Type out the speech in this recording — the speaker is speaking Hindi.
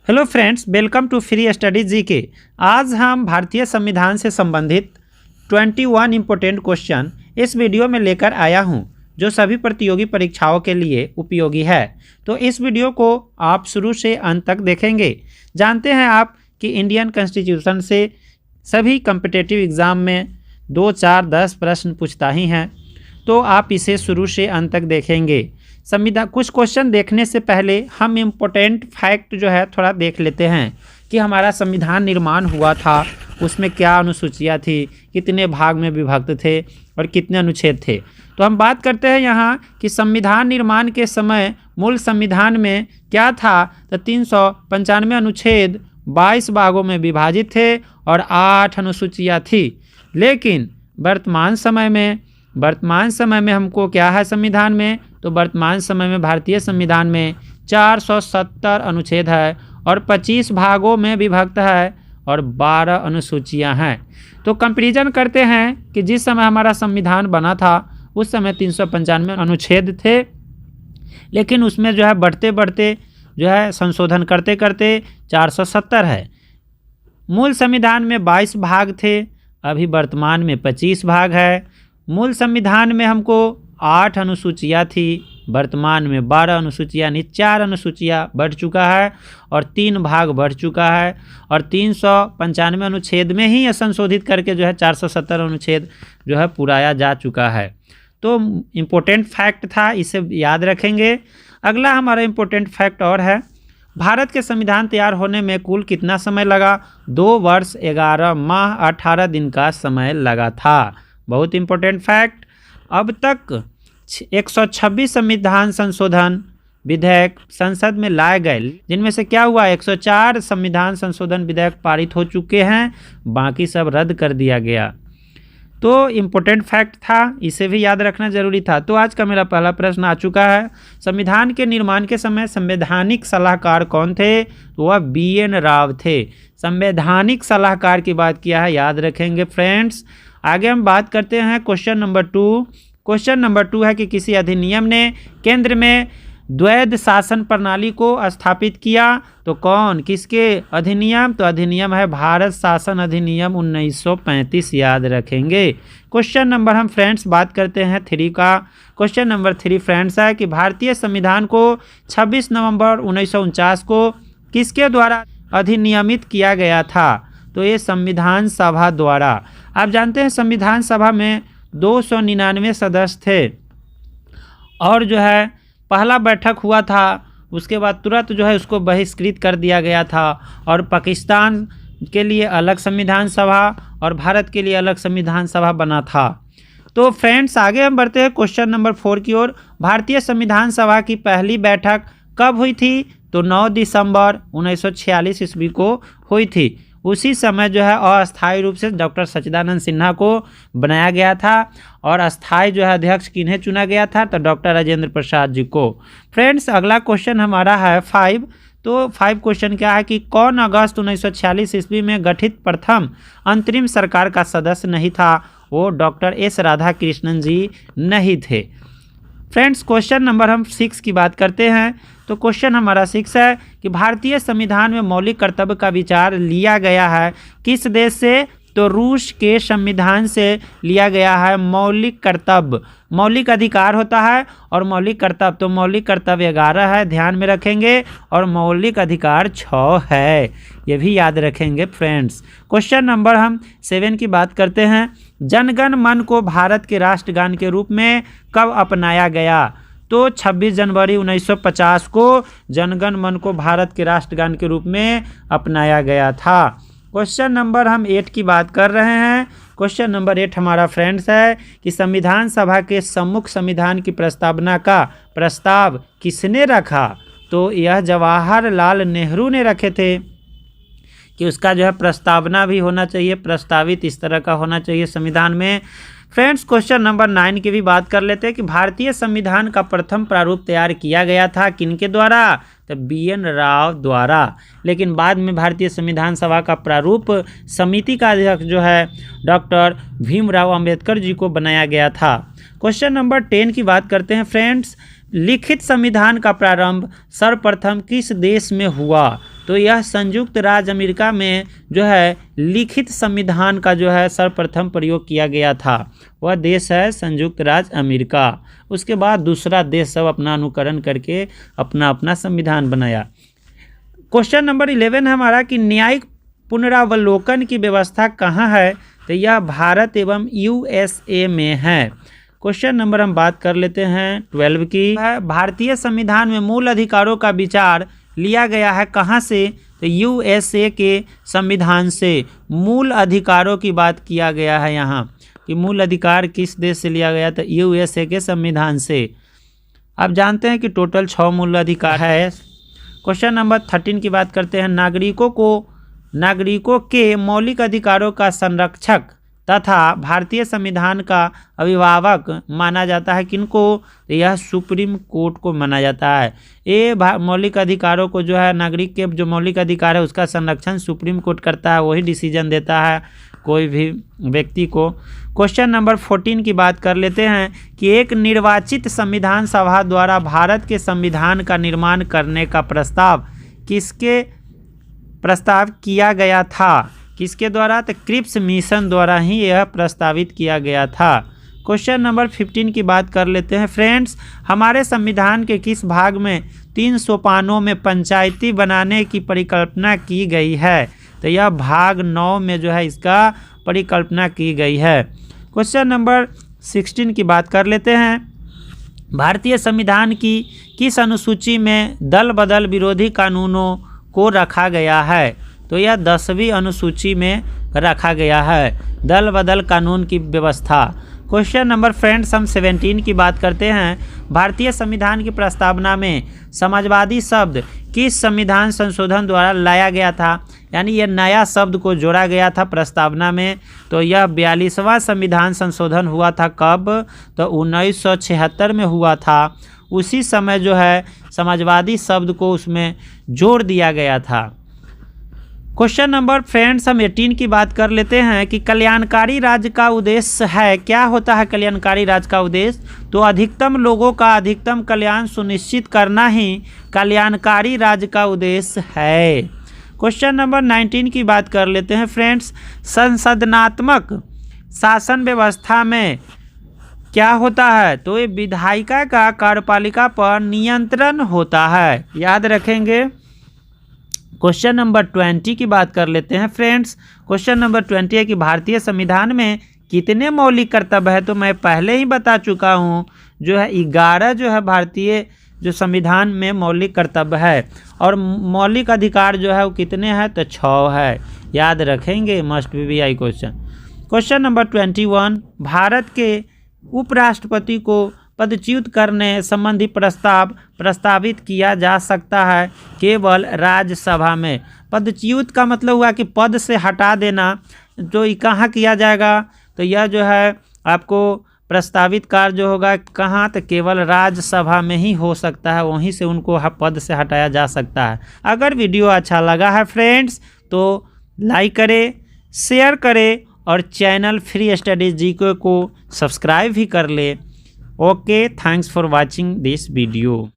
Hello friends, welcome to free study GK. आज हम भारतीय संविधान से संबंधित 21 इम्पोर्टेंट क्वेश्चन इस वीडियो में लेकर आया हूं, जो सभी प्रतियोगी परीक्षाओं के लिए उपयोगी है। तो इस वीडियो को आप शुरू से अंत तक देखेंगे। जानते हैं आप कि इंडियन कॉन्स्टिट्यूशन से सभी कम्पिटिटिव एग्ज़ाम में 2, 4, 10 प्रश्न पूछता ही हैं, तो आप इसे शुरू से अंत तक देखेंगे। संविधान कुछ क्वेश्चन देखने से पहले हम इम्पोर्टेंट फैक्ट जो है थोड़ा देख लेते हैं कि हमारा संविधान निर्माण हुआ था, उसमें क्या अनुसूचियाँ थी, कितने भाग में विभक्त थे और कितने अनुच्छेद थे। तो हम बात करते हैं यहाँ कि संविधान निर्माण के समय मूल संविधान में क्या था, तो 395 अनुच्छेद 22 भागों में विभाजित थे और 8 अनुसूचियाँ थी। लेकिन वर्तमान समय में हमको क्या है संविधान में, तो वर्तमान समय में भारतीय संविधान में 470 अनुच्छेद है और 25 भागों में विभक्त है और 12 अनुसूचियां हैं। तो कंपैरिजन करते हैं कि जिस समय हमारा संविधान बना था उस समय 395 अनुच्छेद थे, लेकिन उसमें जो है बढ़ते बढ़ते जो है संशोधन करते करते 470 है। मूल संविधान में 22 भाग थे, अभी वर्तमान में 25 भाग है। मूल संविधान में हमको 8 अनुसूचियाँ थी, वर्तमान में 12 अनुसूचियाँ, यानी 4 अनुसूचियाँ बढ़ चुका है और 3 भाग बढ़ चुका है और 395 अनुच्छेद में ही संशोधित करके जो है 470 अनुच्छेद जो है पुराया जा चुका है। तो इम्पोर्टेंट फैक्ट था, इसे याद रखेंगे। अगला हमारा इम्पोर्टेंट फैक्ट और है, भारत के संविधान तैयार होने में कुल कितना समय लगा? 2 वर्ष 11 माह 18 दिन का समय लगा था। बहुत इम्पोर्टेंट फैक्ट। अब तक 126 संविधान संशोधन विधेयक संसद में लाए गए, जिनमें से क्या हुआ, 104 संविधान संशोधन विधेयक पारित हो चुके हैं, बाकी सब रद्द कर दिया गया। तो इम्पोर्टेंट फैक्ट था, इसे भी याद रखना जरूरी था। तो आज का मेरा पहला प्रश्न आ चुका है, संविधान के निर्माण के समय संवैधानिक सलाहकार कौन थे? तो वह BN राव थे। संवैधानिक सलाहकार की बात किया है, याद रखेंगे फ्रेंड्स। आगे हम बात करते हैं क्वेश्चन नंबर 2। क्वेश्चन नंबर 2 है कि किसी अधिनियम ने केंद्र में द्वैध शासन प्रणाली को स्थापित किया, तो कौन, किसके अधिनियम? तो अधिनियम है भारत शासन अधिनियम 1935, याद रखेंगे। क्वेश्चन नंबर हम फ्रेंड्स बात करते हैं 3 का। क्वेश्चन नंबर 3 फ्रेंड्स है कि भारतीय संविधान को 26 नवंबर 1949 को किसके द्वारा अधिनियमित किया गया था? तो ये संविधान सभा द्वारा। आप जानते हैं संविधान सभा में 299 सदस्य थे और जो है पहला बैठक हुआ था, उसके बाद तुरंत जो है उसको बहिष्कृत कर दिया गया था और पाकिस्तान के लिए अलग संविधान सभा और भारत के लिए अलग संविधान सभा बना था। तो फ्रेंड्स आगे हम बढ़ते हैं क्वेश्चन नंबर 4 की ओर। भारतीय संविधान सभा की पहली बैठक कब हुई थी? तो 9 दिसंबर 1946 ईस्वी को हुई थी। उसी समय जो है अस्थायी रूप से डॉक्टर सच्चिदानंद सिन्हा को बनाया गया था और अस्थायी जो है अध्यक्ष किन्हें चुना गया था? तो डॉक्टर राजेंद्र प्रसाद जी को। फ्रेंड्स अगला क्वेश्चन हमारा है 5। तो 5 क्वेश्चन क्या है कि कौन अगस्त 1946 ईस्वी में गठित प्रथम अंतरिम सरकार का सदस्य नहीं था? वो डॉक्टर S राधाकृष्णन जी नहीं थे। फ्रेंड्स क्वेश्चन नंबर हम 6 की बात करते हैं। तो क्वेश्चन हमारा 6 है कि भारतीय संविधान में मौलिक कर्तव्य का विचार लिया गया है किस देश से? तो रूस के संविधान से लिया गया है। मौलिक कर्तव्य, मौलिक अधिकार होता है और मौलिक कर्तव्य, तो मौलिक कर्तव्य 11 है, ध्यान में रखेंगे, और मौलिक अधिकार 6 है, ये भी याद रखेंगे फ्रेंड्स। क्वेश्चन नंबर हम 7 की बात करते हैं। जनगण मन को भारत के राष्ट्रगान के रूप में कब अपनाया गया? तो 26 जनवरी 1950 को जनगण मन को भारत के राष्ट्रगान के रूप में अपनाया गया था। क्वेश्चन नंबर हम 8 की बात कर रहे हैं। क्वेश्चन नंबर 8 हमारा फ्रेंड्स है कि संविधान सभा के सम्मुख संविधान की प्रस्तावना का प्रस्ताव किसने रखा? तो यह जवाहरलाल नेहरू ने रखे थे कि उसका जो है प्रस्तावना भी होना चाहिए, प्रस्तावित इस तरह का होना चाहिए संविधान में। फ्रेंड्स क्वेश्चन नंबर 9 की भी बात कर लेते हैं कि भारतीय संविधान का प्रथम प्रारूप तैयार किया गया था किनके द्वारा? तो BN राव द्वारा। लेकिन बाद में भारतीय संविधान सभा का प्रारूप समिति का अध्यक्ष जो है डॉक्टर भीमराव अंबेडकर जी को बनाया गया था। क्वेश्चन नंबर 10 की बात करते हैं फ्रेंड्स। लिखित संविधान का प्रारंभ सर्वप्रथम किस देश में हुआ? तो यह संयुक्त राज्य अमेरिका में जो है लिखित संविधान का जो है सर्वप्रथम प्रयोग किया गया था। वह देश है संयुक्त राज्य अमेरिका। उसके बाद दूसरा देश सब अपना अनुकरण करके अपना अपना संविधान बनाया। क्वेश्चन नंबर 11 है हमारा कि न्यायिक पुनरावलोकन की व्यवस्था कहाँ है, तो यह भारत एवं USA में है। क्वेश्चन नंबर हम बात कर लेते हैं 12 की है, भारतीय संविधान में मूल अधिकारों का विचार लिया गया है कहाँ से, तो USA के संविधान से। मूल अधिकारों की बात किया गया है यहाँ कि मूल अधिकार किस देश से लिया गया, तो USA के संविधान से। अब जानते हैं कि टोटल 6 मूल अधिकार है। क्वेश्चन नंबर 13 की बात करते हैं, नागरिकों के मौलिक अधिकारों का संरक्षक तथा भारतीय संविधान का अभिभावक माना जाता है किनको, यह सुप्रीम कोर्ट को माना जाता है। ये मौलिक अधिकारों को जो है नागरिक के जो मौलिक अधिकार है उसका संरक्षण सुप्रीम कोर्ट करता है, वही डिसीजन देता है कोई भी व्यक्ति को। क्वेश्चन नंबर 14 की बात कर लेते हैं कि एक निर्वाचित संविधान सभा द्वारा भारत के संविधान का निर्माण करने का प्रस्ताव किया गया था, किसके द्वारा, तो क्रिप्स मिशन द्वारा ही यह प्रस्तावित किया गया था। क्वेश्चन नंबर 15 की बात कर लेते हैं फ्रेंड्स, हमारे संविधान के किस भाग में 3 सोपानों में पंचायती बनाने की परिकल्पना की गई है, तो यह भाग 9 में जो है इसका परिकल्पना की गई है। क्वेश्चन नंबर 16 की बात कर लेते हैं, भारतीय संविधान की किस अनुसूची में दल बदल विरोधी कानूनों को रखा गया है, तो यह 10वीं अनुसूची में रखा गया है दल बदल कानून की व्यवस्था। क्वेश्चन नंबर फ्रेंड्स हम 17 की बात करते हैं, भारतीय संविधान की प्रस्तावना में समाजवादी शब्द किस संविधान संशोधन द्वारा लाया गया था, यानी यह नया शब्द को जोड़ा गया था प्रस्तावना में, तो यह 42वां संविधान संशोधन हुआ था कब, तो 1976 में हुआ था। उसी समय जो है समाजवादी शब्द को उसमें जोड़ दिया गया था। क्वेश्चन नंबर फ्रेंड्स हम 18 की बात कर लेते हैं कि कल्याणकारी राज्य का उद्देश्य है, क्या होता है कल्याणकारी राज्य का उद्देश्य, तो अधिकतम लोगों का अधिकतम कल्याण सुनिश्चित करना ही कल्याणकारी राज्य का उद्देश्य है। क्वेश्चन नंबर 19 की बात कर लेते हैं फ्रेंड्स, संसदनात्मक शासन व्यवस्था में क्या होता है, तो ये विधायिका का कार्यपालिका पर नियंत्रण होता है, याद रखेंगे। क्वेश्चन नंबर 20 की बात कर लेते हैं फ्रेंड्स, क्वेश्चन नंबर 20 है कि भारतीय संविधान में कितने मौलिक कर्तव्य है, तो मैं पहले ही बता चुका हूँ जो है 11 जो है भारतीय जो संविधान में मौलिक कर्तव्य है, और मौलिक अधिकार जो है वो कितने हैं, तो 6 है, याद रखेंगे, must be I question. Question number 21, भारत के उपराष्ट्रपति को पदच्युत करने संबंधी प्रस्तावित किया जा सकता है केवल राज्यसभा में। पदच्युत का मतलब हुआ कि पद से हटा देना, तो ये कहाँ किया जाएगा, तो यह जो है आपको प्रस्तावित कार्य जो होगा कहाँ, तो केवल राज्यसभा में ही हो सकता है, वहीं से उनको पद से हटाया जा सकता है। अगर वीडियो अच्छा लगा है फ्रेंड्स तो लाइक करें, शेयर करें और चैनल फ्री स्टडीज जीके को सब्सक्राइब भी कर ले। Okay, thanks for watching this video.